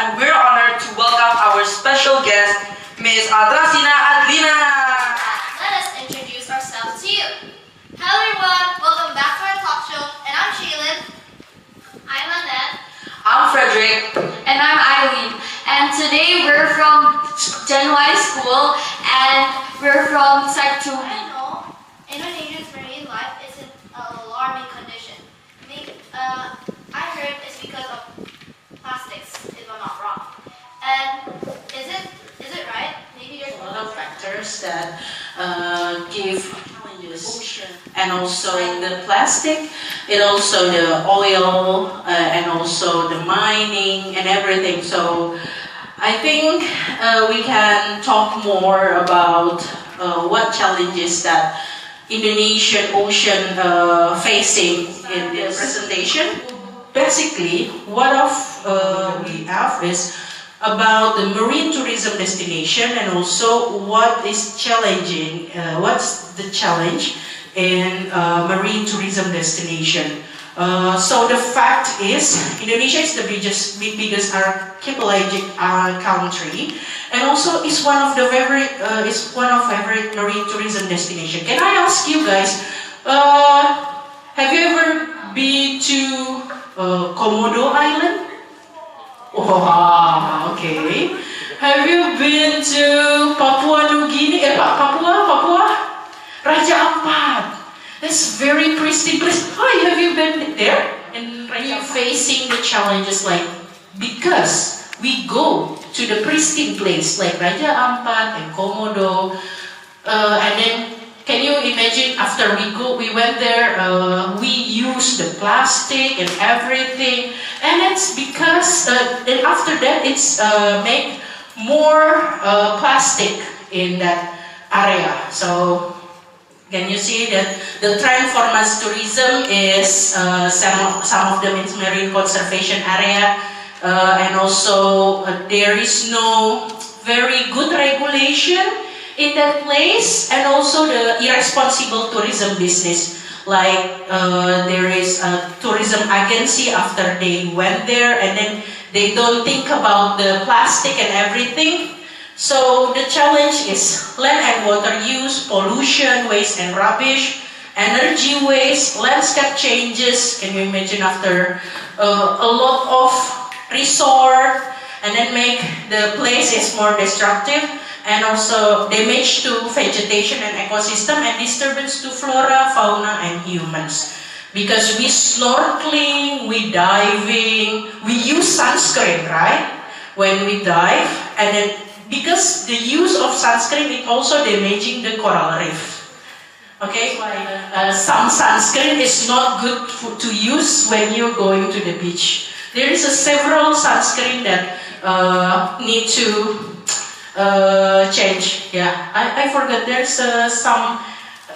and we're honored to welcome our special guest, Ms. Adrasina Adlina. Let us introduce ourselves to you. Hello everyone, welcome back to our talk show, and I'm Shaylin. I'm Annette. I'm Frederick. And I'm Eileen. And today we're from Gen Y School and we're from Sec 2B. I know Indonesia's marine life is in an alarming condition. I heard it's because of plastics, if I'm not wrong. And is it right? Maybe there's a lot of factors that give challenges, and also the plastic, it also the oil, and also the mining and everything. So I think we can talk more about what challenges that Indonesian ocean facing in the presentation. Basically, what we have is about the marine tourism destination, and also what is challenging, what's the challenge in marine tourism destination. So the fact is, Indonesia is the biggest archipelagic country, and also is one of favorite marine tourism destination. Can I ask you guys, have you ever been to Komodo Island? Wow, okay. Have you been to Papua New Guinea? Papua? Raja Ampat. That's very pristine place. Hi, have you been there? And are you facing the challenges because we go to the pristine place like Raja Ampat and Komodo, and then can you imagine after we went there, we used the plastic and everything, and it's because and after that it's make more plastic in that area. So can you see that the trend for mass tourism is some of them is marine conservation area, and also there is no very good regulation in that place, and also the irresponsible tourism business. Like there is a tourism agency after they went there, and then they don't think about the plastic and everything. So the challenge is land and water use, pollution, waste and rubbish, energy waste, landscape changes. Can you imagine after a lot of resort, and then make the place is more destructive, and also damage to vegetation and ecosystem, and disturbance to flora, fauna and humans. Because we snorkeling, we diving, we use sunscreen, right? When we dive, and then because the use of sunscreen is also damaging the coral reef. Okay, some sunscreen is not good to use when you're going to the beach. There is several sunscreen that need to change. Yeah, I forgot there's some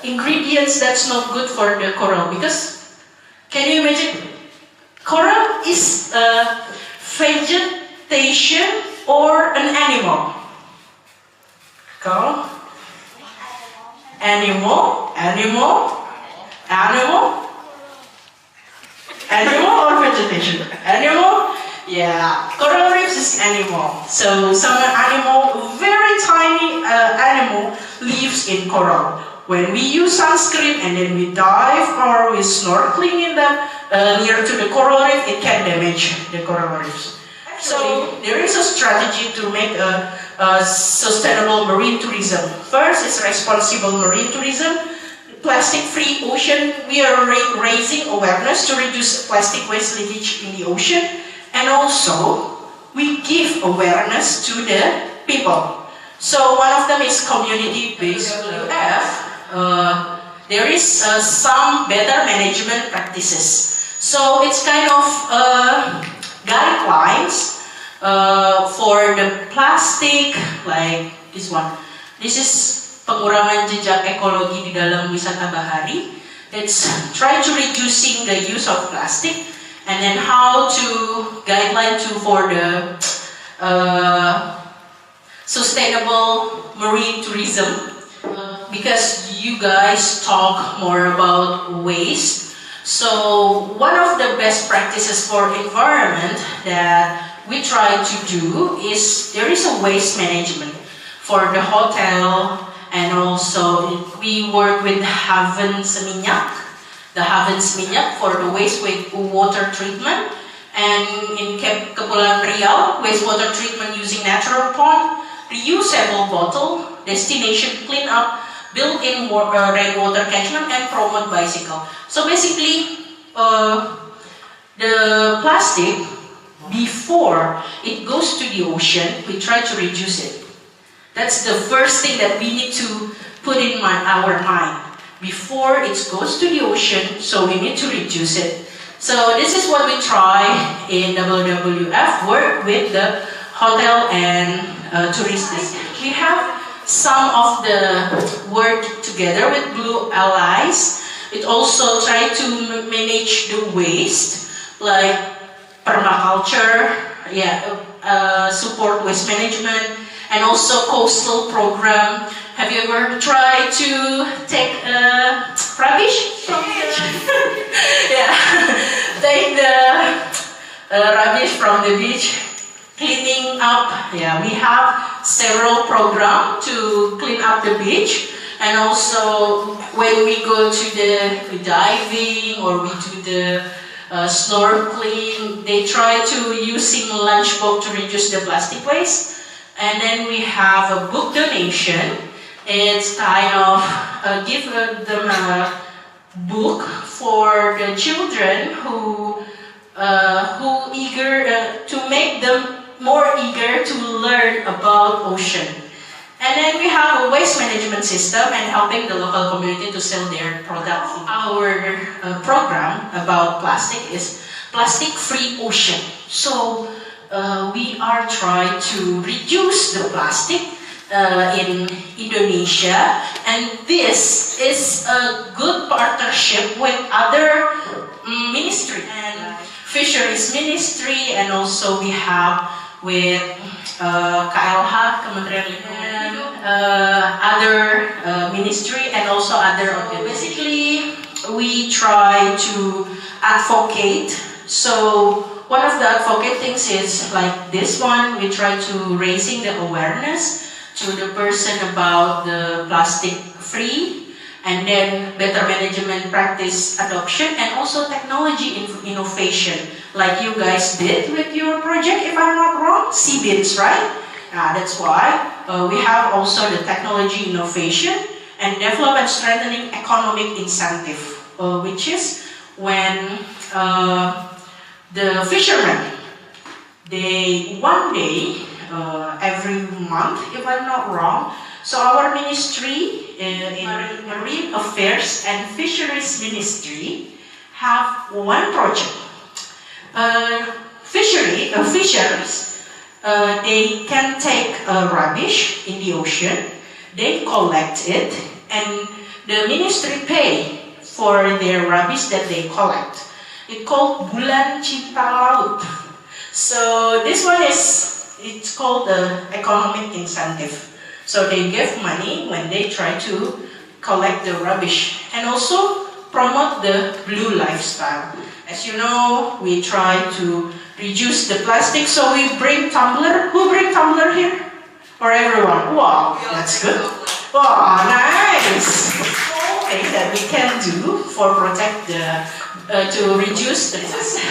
ingredients that's not good for the coral, because can you imagine coral is vegetation or an animal? Coral? Animal or vegetation? Animal? Yeah, coral reefs is animal. So some animal, very tiny animal lives in coral. When we use sunscreen and then we dive or we snorkeling in the near to the coral reef, it can damage the coral reefs. So there is a strategy to make a sustainable marine tourism. First is responsible marine tourism. Plastic-free ocean, we are raising awareness to reduce plastic waste leakage in the ocean. And also, we give awareness to the people. So one of them is community-based WWF. There is some better management practices. So it's kind of guidelines for the plastic, like this one. This is pengurangan jejak ekologi di dalam wisata bahari. It's try to reducing the use of plastic, and then how to guideline for the sustainable marine tourism, because you guys talk more about waste. So one of the best practices for environment that we try to do is there is a waste management for the hotel, and also we work with Havens Minyak, the Havens Minyak for the water treatment, and in Kepulauan Riau, wastewater treatment using natural pond, reusable bottle, destination cleanup, built-in rainwater catchment, and promote bicycle. So basically, the plastic, before it goes to the ocean, we try to reduce it. That's the first thing that we need to put in our mind. Before it goes to the ocean, so we need to reduce it. So this is what we try in WWF, work with the hotel and tourist destination. We have some of the work together with Blue Allies. It also try to manage the waste, like permaculture, support waste management, and also coastal program. Have you ever tried to take rubbish from the take the rubbish from the beach, cleaning up? Yeah, we have several programs to clean up the beach, and also when we go to the diving or we do the snorkeling, they try to using lunchbox to reduce the plastic waste. And then we have a book donation. It's kind of give them a book for the children who eager to make them more eager to learn about ocean. And then we have a waste management system and helping the local community to sell their products. Our program about plastic is plastic-free ocean. So we are trying to reduce the plastic in Indonesia, and this is a good partnership with other ministry and fisheries ministry, and also we have with KLH, Kementerian Lingkungan Hidup, other ministry, and also other organizations. Basically, we try to advocate. So one of the advocate things is like this one. We try to raising the awareness to the person about the plastic free, and then better management practice adoption, and also technology innovation, like you guys did with your project, if I'm not wrong, seabins, right? That's why we have also the technology innovation and develop and strengthening economic incentive, which is when the fishermen, they one day every month, if I'm not wrong. So our ministry in Marine Affairs and Fisheries Ministry have one project. Fishers, they can take rubbish in the ocean, they collect it, and the ministry pay for their rubbish that they collect. It's called Bulan Cinta Laut. So this one it's called the economic incentive. So they give money when they try to collect the rubbish, and also promote the blue lifestyle. As you know, we try to reduce the plastic, so we bring tumbler. Who bring tumbler here? For everyone? Wow, that's good. Wow, nice. Things that we can do for protect the to reduce this is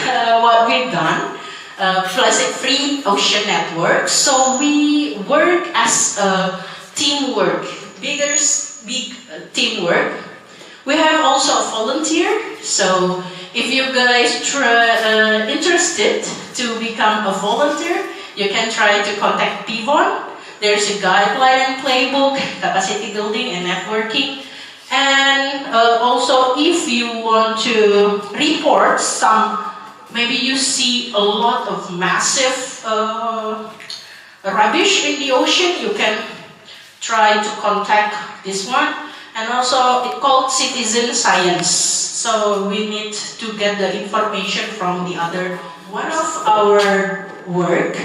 what we've done. Plastic-free ocean network. So we work as a teamwork, big teamwork. We have also a volunteer. So if you guys interested to become a volunteer, you can try to contact Pivon. There's a guideline and playbook, capacity building and networking. And also if you want to report some, maybe you see a lot of massive rubbish in the ocean, you can try to contact this one. And also it's called citizen science. So we need to get the information from the other. One of our work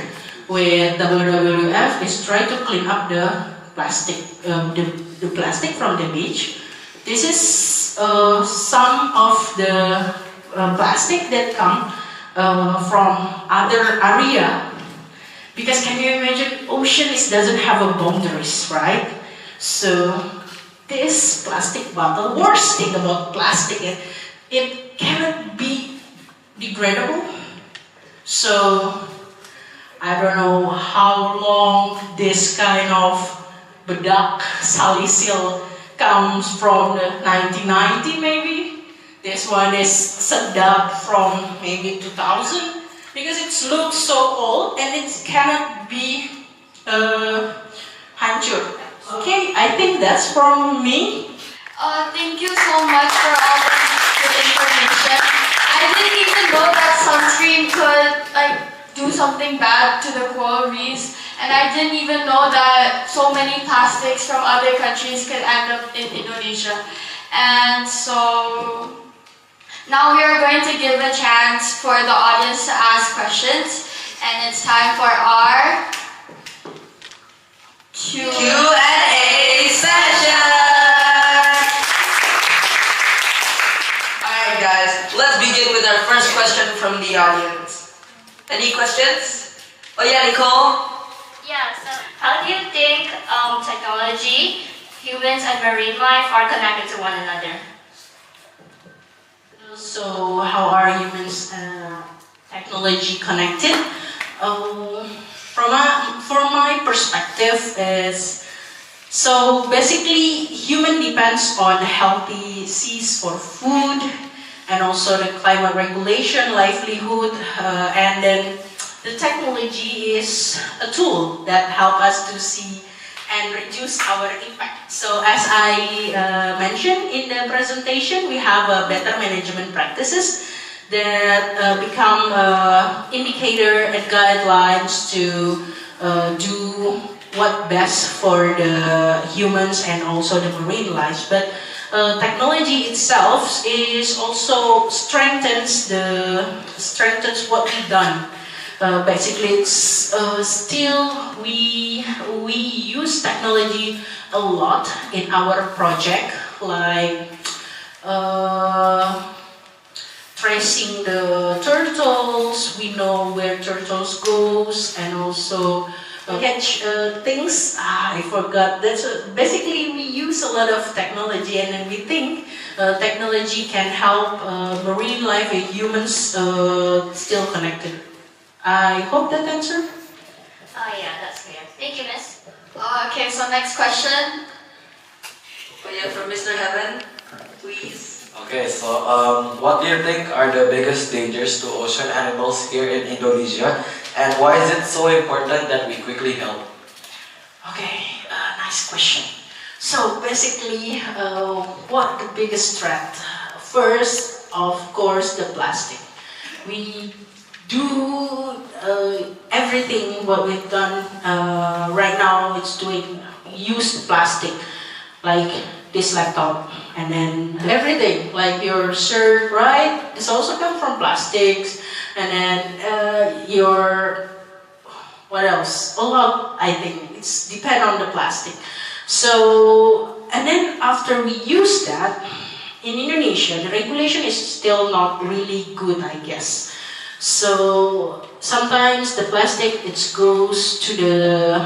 with WWF is try to clean up the plastic, the plastic from the beach. This is some of the plastic that come from other area Because can you imagine, ocean doesn't have a boundaries, right? So this plastic bottle, worst thing about plastic, it cannot be degradable. So I don't know how long this kind of bedak salisil comes from the 1990 maybe. This one is sedap from maybe 2000 because it looks so old and it cannot be hancur. Okay, I think that's from me. Thank you so much for all the good information. I didn't even know that sunscreen could do something bad to the coral reefs, and I didn't even know that so many plastics from other countries could end up in Indonesia. And so now we are going to give a chance for the audience to ask questions, and it's time for our Q&A session! Alright guys, let's begin with our first question from the audience. Any questions? Oh yeah, Nicole? Yeah, so how do you think technology, humans, and marine life are connected to one another? So how are humans technology connected? From my perspective is, so basically human depends on healthy seas for food and also the climate regulation, livelihood, and then the technology is a tool that help us to see and reduce our impact. So as I mentioned in the presentation, we have better management practices that become indicator and guidelines to do what best for the humans and also the marine life. But technology itself is also strengthens what we've done. Basically, it's still we use technology a lot in our project, like tracing the turtles. We know where turtles goes, and also catch things. I forgot. That's basically we use a lot of technology, and then we think technology can help marine life and humans still connected. I hope that answered. Oh yeah, that's clear. Thank you, Miss. okay, so next question. Oh yeah, from Mr. Heaven, please. Okay, so what do you think are the biggest dangers to ocean animals here in Indonesia, and why is it so important that we quickly help? Okay, nice question. So basically, what the biggest threat? First, of course, the plastic. We do everything what we've done right now. It's doing use plastic, like this laptop, and then everything like your shirt, right? This also come from plastics, and then your what else? A lot, I think. It's depend on the plastic. So and then after we use that in Indonesia, the regulation is still not really good, I guess. So sometimes the plastic goes to the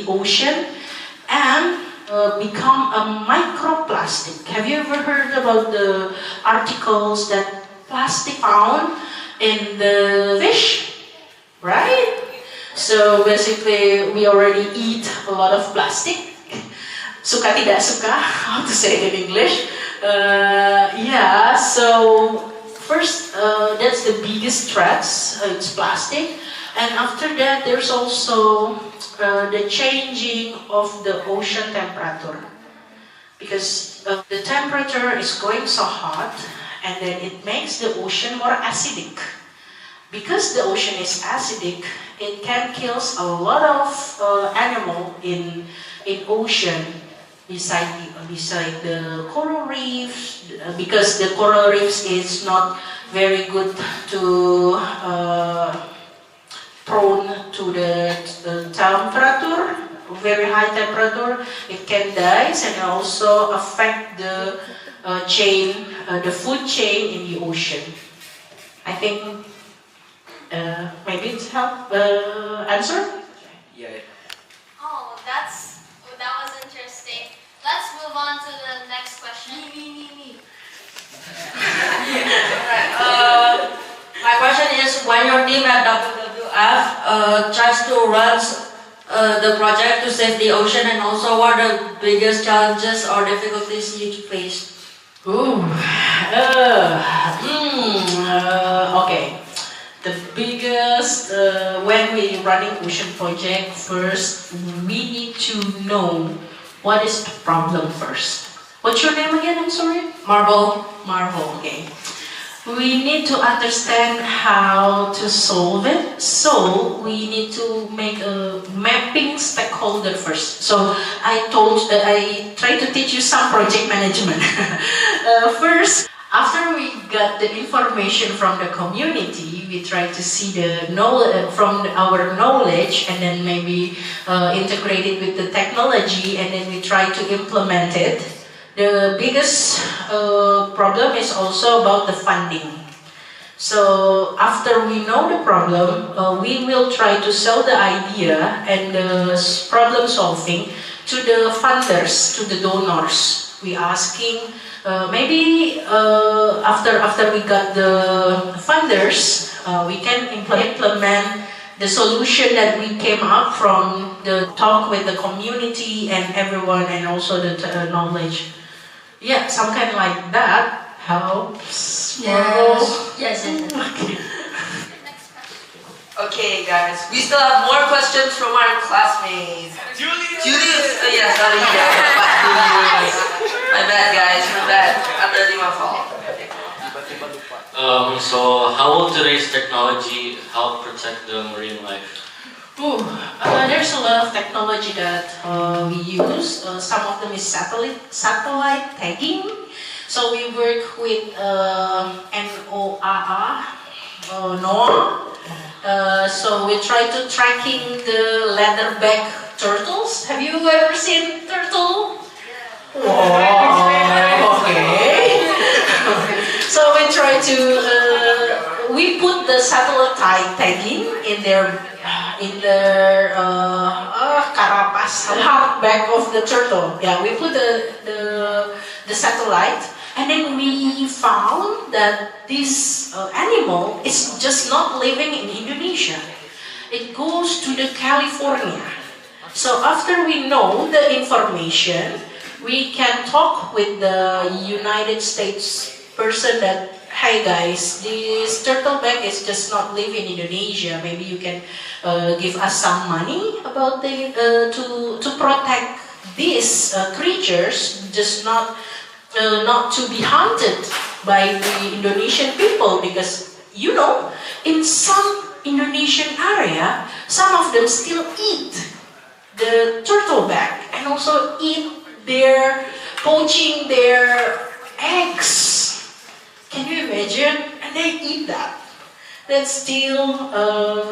ocean and become a microplastic. Have you ever heard about the articles that plastic found in the fish? Right? So basically we already eat a lot of plastic. Suka tidak suka, how to say it in English? Yeah, so first, that's the biggest threats, it's plastic. And after that, there's also the changing of the ocean temperature. Because the temperature is going so hot, and then it makes the ocean more acidic. Because the ocean is acidic, it can kill a lot of animal in ocean. Beside the coral reefs, because the coral reefs is not very good to prone to the temperature, very high temperature. It can die and also affect the the food chain in the ocean. I think maybe to help answer? Yeah. Oh, that was interesting. Let's move on to the next question. Alright, my question is, when your team at WWF tries to run the project to save the ocean, and also what are the biggest challenges or difficulties you faced? Ooh, okay. The biggest, when we running ocean project, first we need to know what is the problem first. What's your name again? I'm sorry. Marvel. Marvel. Okay. We need to understand how to solve it. So we need to make a mapping stakeholder first. So I try to teach you some project management. First, after we got the information from the community, we try to see the knowledge from our knowledge, and then maybe integrate it with the technology, and then we try to implement it. The biggest problem is also about the funding. So after we know the problem, we will try to sell the idea and the problem solving to the funders, to the donors. We asking maybe after we got the funders, we can implement the solution that we came up from the talk with the community and everyone, and also the knowledge. Yeah, some kind like that helps. Yes. Okay. Next question. Okay, guys, we still have more questions from our classmates. Julius. Oh yeah, sorry. Julius. My bad, guys. My bad. I'm really my fault. So how will today's technology help protect the marine life? There's a lot of technology that we use. Some of them is satellite tagging. So we work with NOAA. So we try to tracking the leatherback turtles. Have you ever seen turtle? Oh, okay. So we try to we put the satellite tagging in their carapace, hard back of the turtle. Yeah, we put the satellite, and then we found that this animal is just not living in Indonesia. It goes to the California. So after we know the information, we can talk with the United States person that, hey guys, this turtleback is just not living in Indonesia. Maybe you can give us some money about the to protect these creatures, just not to be hunted by the Indonesian people, because you know in some Indonesian area, some of them still eat the turtleback and also eat poaching their eggs. Can you imagine? And they eat that. That still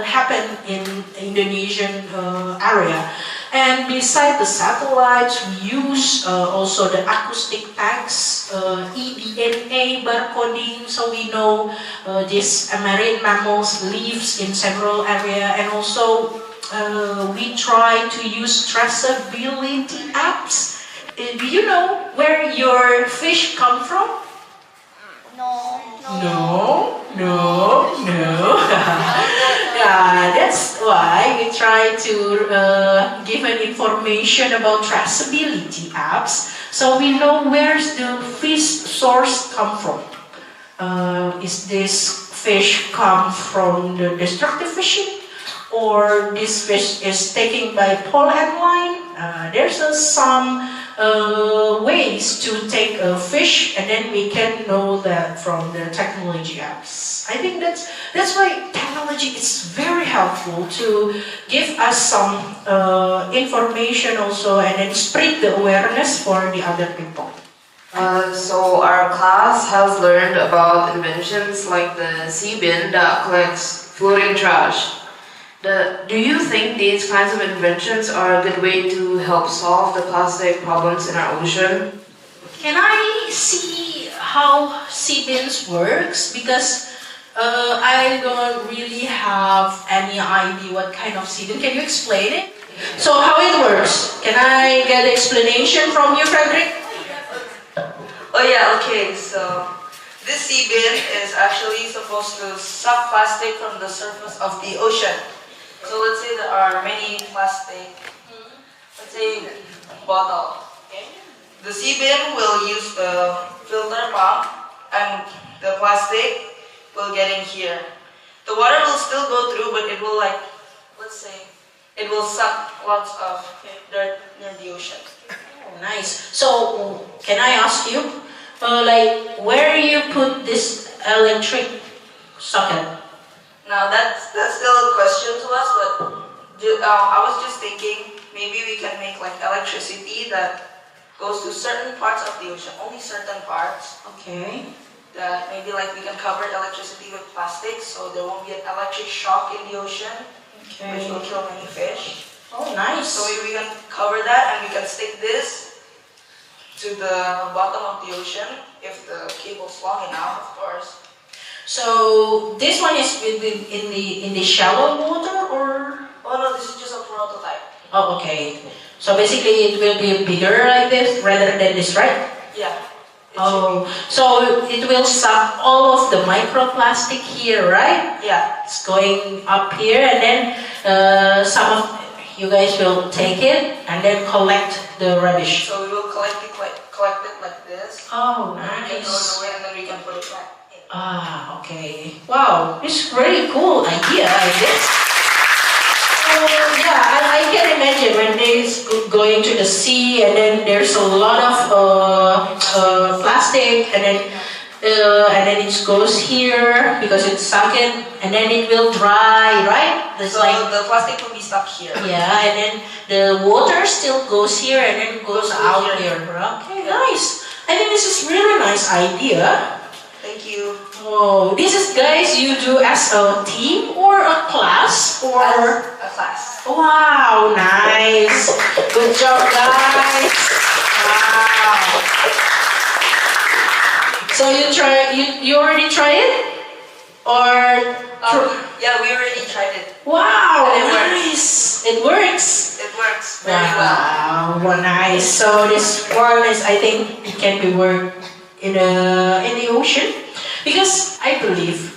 happen in Indonesian area. And beside the satellites, we use also the acoustic tags, eDNA barcoding, so we know these marine mammals lives in several areas, and also we try to use traceability apps. Do you know where your fish come from? No. Yeah, that's why we try to give an information about traceability apps, so we know where's the fish source come from. Is this fish come from the destructive fishing, or this fish is taken by pole and line? There's some ways to take a fish, and then we can know that from the technology apps. I think that's why technology is very helpful to give us some information also, and then spread the awareness for the other people. So our class has learned about inventions like the seabin that collects floating trash. Do you think these kinds of inventions are a good way to help solve the plastic problems in our ocean? Can I see how seabins works? Because I don't really have any idea what kind of seabin. Can you explain it? So how it works? Can I get explanation from you, Frederick? Oh yeah, okay, so this sea bin is actually supposed to suck plastic from the surface of the ocean. So let's say there are many plastic, let's say bottle. The sea bin will use the filter pump and the plastic will get in here. The water will still go through, but it will let's say, it will suck lots of dirt near the ocean. Oh, nice. So can I ask you, where you put this electric socket? Now that's still a question to us, but I was just thinking maybe we can make like electricity that goes to certain parts of the ocean, only certain parts. Okay. That maybe like we can cover electricity with plastic, so there won't be an electric shock in the ocean, which will kill many fish. Oh, nice. So maybe we can cover that and we can stick this to the bottom of the ocean if the cable's long enough, of course. So this one is in the shallow water, or? Oh no, this is just a prototype. Oh, okay. So basically it will be bigger like this rather than this, right? Yeah. Oh, so it will suck all of the microplastic here, right? Yeah. It's going up here, and then some of you guys will take it and then collect the rubbish. So we will collect it like this. Oh, And we can throw it nice. away and then we can put it back in. Ah, okay. Wow, it's really cool idea, I guess. So yeah, I can imagine when they're going to the sea and then there's a lot of plastic and then it goes here because it's sunken and then it will dry, right? It's So the plastic will be stuck here. yeah, and then the water still goes here and then goes Goes out here. here. Okay, nice. I think this is really nice idea. Thank you. Oh, this is guys you do as a team or a class or? As a class. Wow, nice. Good job, guys. Wow. So you already tried it? Or Yeah, we already tried it. wow, And it works. nice. It works. It works very well. Wow, nice. So this one is, I think, it can be worked in the ocean, because I believe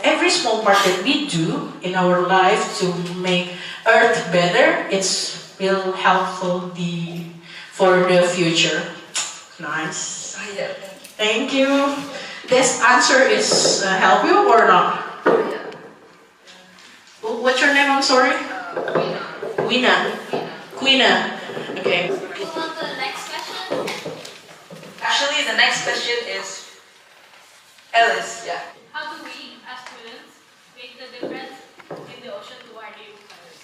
every small part that we do in our life to make Earth better, it's will helpful for the future. Nice. Oh, yeah. Thank you. This answer is help you or not? What's your name? I'm sorry. Quina. Okay. Move on to the next question. Actually, the next question is Alice. Yeah. How do we, as students, make the difference in the ocean to our neighbors?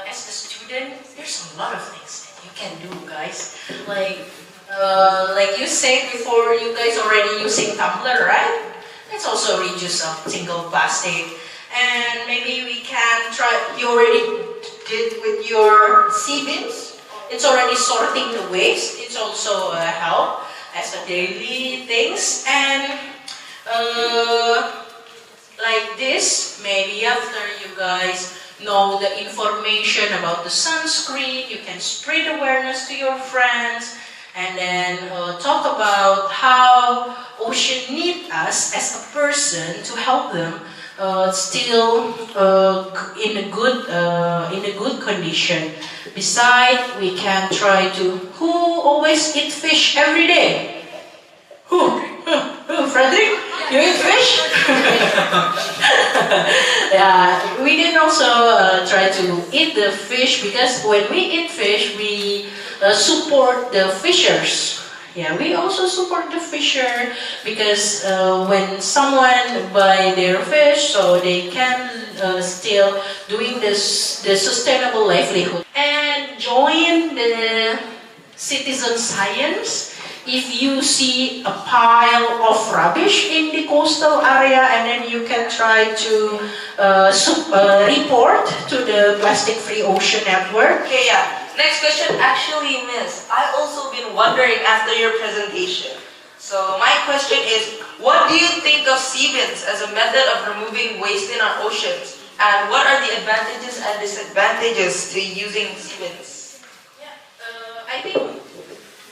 As a student, there's a lot of things that you can do, guys. Like you said before, you guys already using tumbler, right? Let's also reduce some single plastic. And maybe we can try, you already did with your seabins. It's already sorting the waste. It's also a help as a daily things. And like this, maybe after you guys know the information about the sunscreen, you can spread awareness to your friends, and then talk about how ocean need us as a person to help them still in a good condition. Besides, we can try to, who always eat fish every day? Who? Frederick? You eat fish? Yeah, we can also try to eat the fish, because when we eat fish, we support the fishers. Yeah, we also support the fisher, because when someone buy their fish, so they can still doing the sustainable livelihood. And join the citizen science. If you see a pile of rubbish in the coastal area, and then you can try to report to the Plastic Free Ocean Network. Okay, yeah. Next question. Actually, Miss, I also been wondering after your presentation. So my question is, what do you think of seabins as a method of removing waste in our oceans? And what are the advantages and disadvantages to using seabins? I think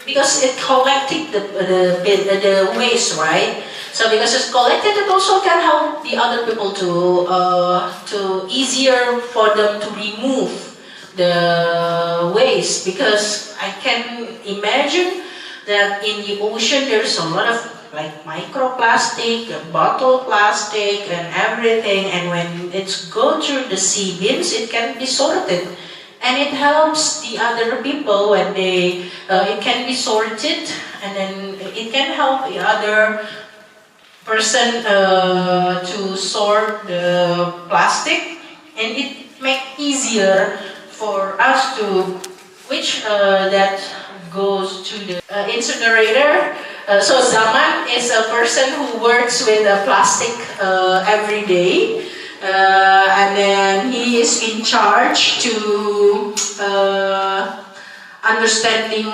because it collected the waste, right? So because it's collected, it also can help the other people to easier for them to remove the waste, because I can imagine that in the ocean there's a lot of like microplastic, bottle plastic and everything, and when it's go through the sea bins it can be sorted, and it helps the other people when they it can be sorted, and then it can help the other person to sort the plastic, and it make easier for us to which that goes to the incinerator. So Zaman is a person who works with plastic every day, and then he is in charge to understanding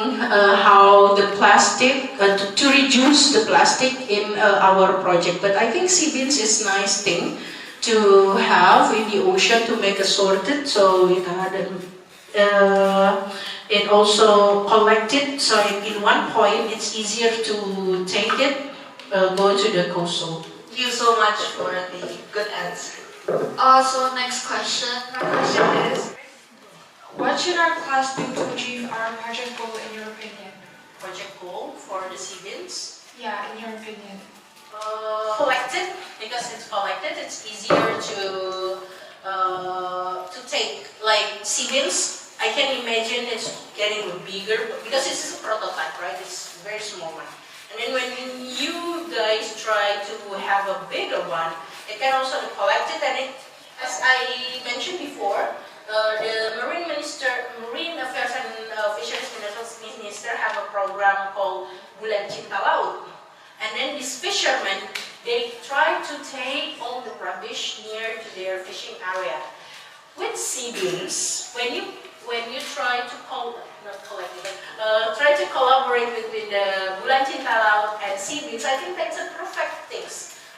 how the plastic, to reduce the plastic in our project. But I think sea bins is nice thing to have in the ocean to make a sorted, so it also collected, so in one point it's easier to take it, go to the coastal. Thank you so much for the good answer. So next question. My question is, what should our class do to achieve our project goal in your opinion? Project goal for the sea bins? Yeah, in your opinion. Collected, because it's collected, it's easier to take. Like sea bins, I can imagine it's getting bigger because this is a prototype, right? It's a very small one. And then when you guys try to have a bigger one, it can also be collected, and it, as I mentioned before, the Marine Affairs and Fisheries Minister have a program called Bulan Cinta Laut. And then these fishermen, they try to take all the rubbish near to their fishing area. With sea bins, when you try to try to collaborate between the Bulan Cinta Laut and sea bins, I think that's a perfect thing.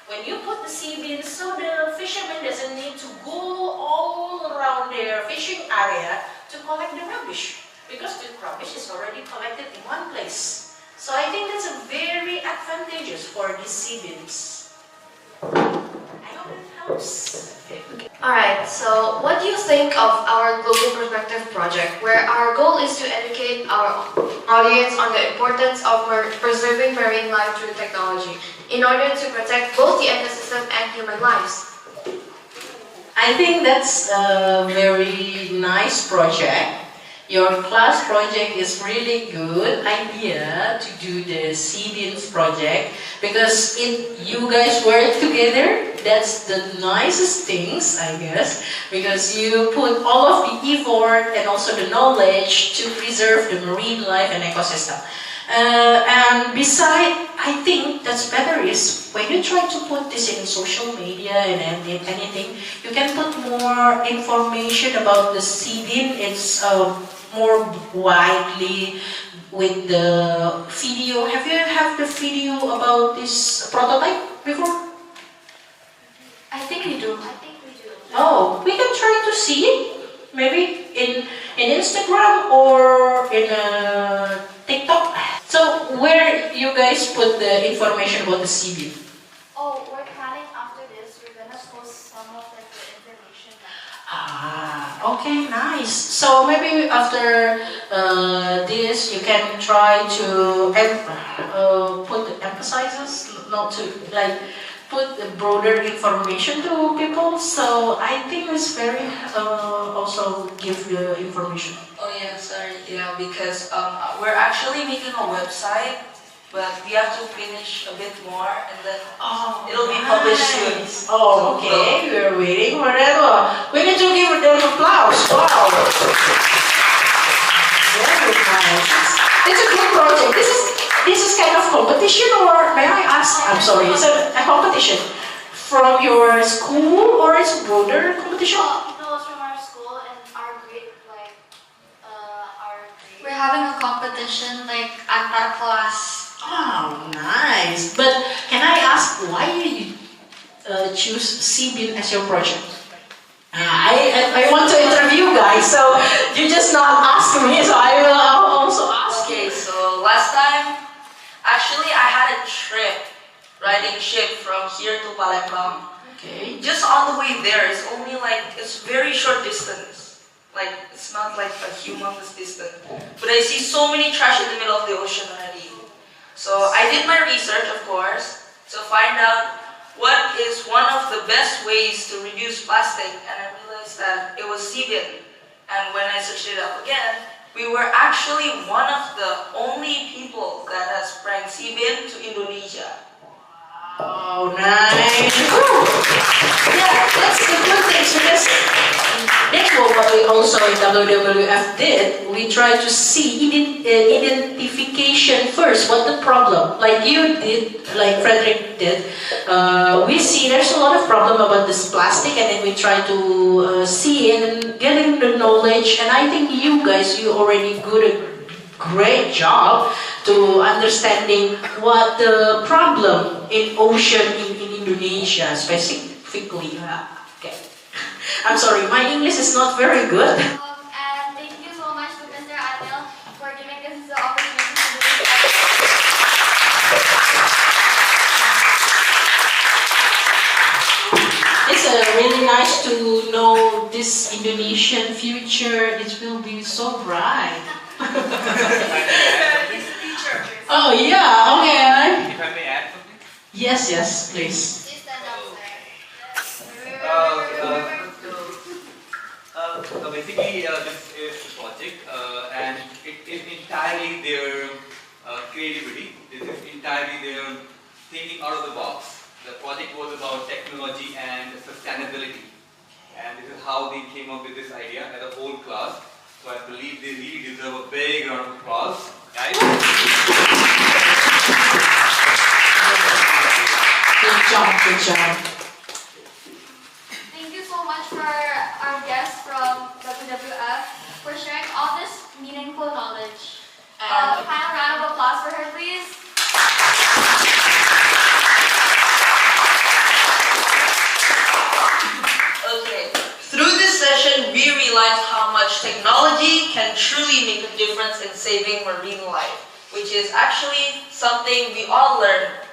When you put the sea bins, so the fisherman doesn't need to go all around their fishing area to collect the rubbish, because the rubbish is already collected in one place. So I think that's a very advantageous for these sea bins. I hope it helps. Alright, so what do you think of our Global Perspective project, where our goal is to educate our audience on the importance of preserving marine life through technology in order to protect both the ecosystem and human lives? I think that's a very nice project. Your class project is really good idea to do the sea bins project, because if you guys work together, that's the nicest things, I guess, because you put all of the effort and also the knowledge to preserve the marine life and ecosystem. And beside, I think that's better is when you try to put this in social media and anything, you can put more information about the sea bin. It's more widely with the video. Have you have the video about this prototype before? I think we do. Oh, we can try to see it maybe in Instagram or in TikTok. So where you guys put the information about the sea bin? Oh, we're planning after this. We're gonna post some of the information. Ah, okay, nice. So maybe after this, you can try to put the emphasizes, not to like put the broader information to people. So I think it's very also give the information. Oh yeah, sorry. Yeah, because we're actually making a website, but we have to finish a bit more, and then it'll be published soon. Oh, okay. We're waiting for that. We need to give them applause. Wow. Very nice. It's a good project. This is kind of competition, or may I ask? I'm sorry. Is it a competition from your school, or it's a broader competition? No, it's from our school and our grade, We're having a competition like antar class. Wow, nice. But can I ask why you choose seabin as your project? I want to interview guys, so you just not ask me, so I will also ask Okay, you. so last time, actually I had a trip riding ship from here to Palembang. Okay. Just on the way there, it's very short distance. Like, it's not like a humongous distance. But I see so many trash in the middle of the ocean already. So I did my research, of course, to find out what is one of the best ways to reduce plastic, and I realized that it was seabin. And when I searched it up again, we were actually one of the only people that has brought seabin to Indonesia. Oh, nice. Woo. Yeah, that's the good thing because that's what we also in WWF did. We tried to see identification first, what the problem. Like you did, like Frederick did. We see there's a lot of problem about this plastic, and then we try to see and getting the knowledge. And I think you guys, you already great job to understanding what the problem in ocean in Indonesia specifically. Okay. I'm sorry, my English is not very good. And thank you so much to Mr. Adil for giving us the opportunity to do this. It's really nice to know this Indonesian future. It will be so bright. Oh yeah, okay. If I may add something? Yes, yes, please. Please stand up, sir. Basically, this is a project, and it is entirely their creativity. This is entirely their thinking out of the box. The project was about technology and sustainability, and this is how they came up with this idea as a whole class. So I believe they really deserve a big round of applause, guys. Good job, good job. Thank you so much for our guests from WWF for sharing all this meaningful knowledge. A final round of applause for her, please. Okay, through this session, we realized how much technology can truly make a difference in saving marine life, which is actually something we all learned,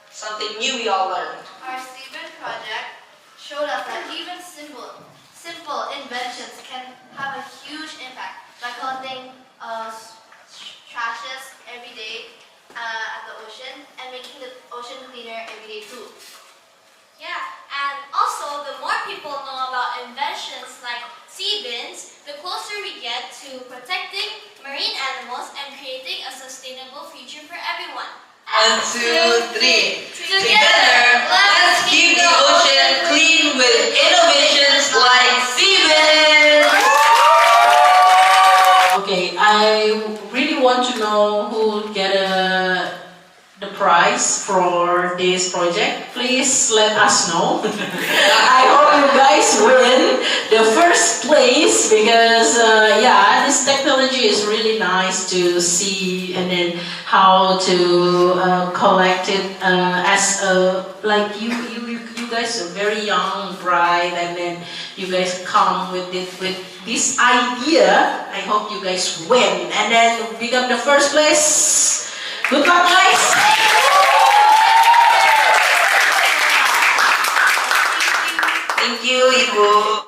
something new we all learned. Our seabin project showed us that even simple inventions can have a huge impact by collecting trashes every day at the ocean and making the ocean cleaner every day too. Yeah, and also the more people know about inventions like seabins, the closer we get to protecting marine animals and creating a sustainable future for everyone. 1, 2, 3. Together, Let's keep the ocean clean with innovations like seabins. Okay, I really want to know who will get the prize for this project. Please let us know. I hope you guys win the first place because yeah, this technology is really nice to see, and then how to collect it as like you guys are very young, bright, and then you guys come with this idea. I hope you guys win and then become the first place. Good luck, guys! Thank you, Ibu.